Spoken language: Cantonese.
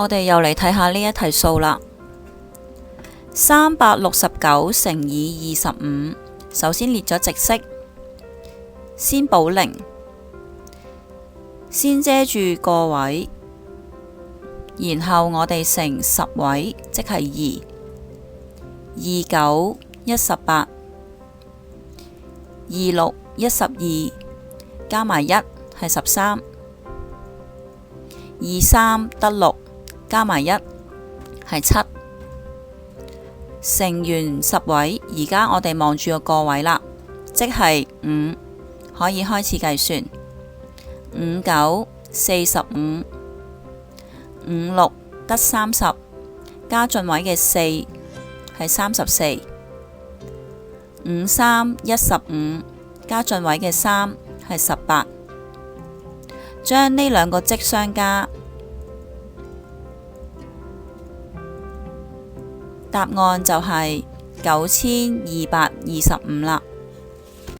我哋又嚟睇下呢一題數啦。369乘以25，首先列咗直式，先補0，先遮住個位，然後我哋乘10位，即係2，29 18，26 12，加埋1係13，23得6，加埋1係7。乘完10位，而家我哋望住個位啦，即係5，可以開始計算。5 9 45，56得30，加進位嘅4係34。53 15，加進位嘅3係18。將呢兩個積相加，答案就係9225啦。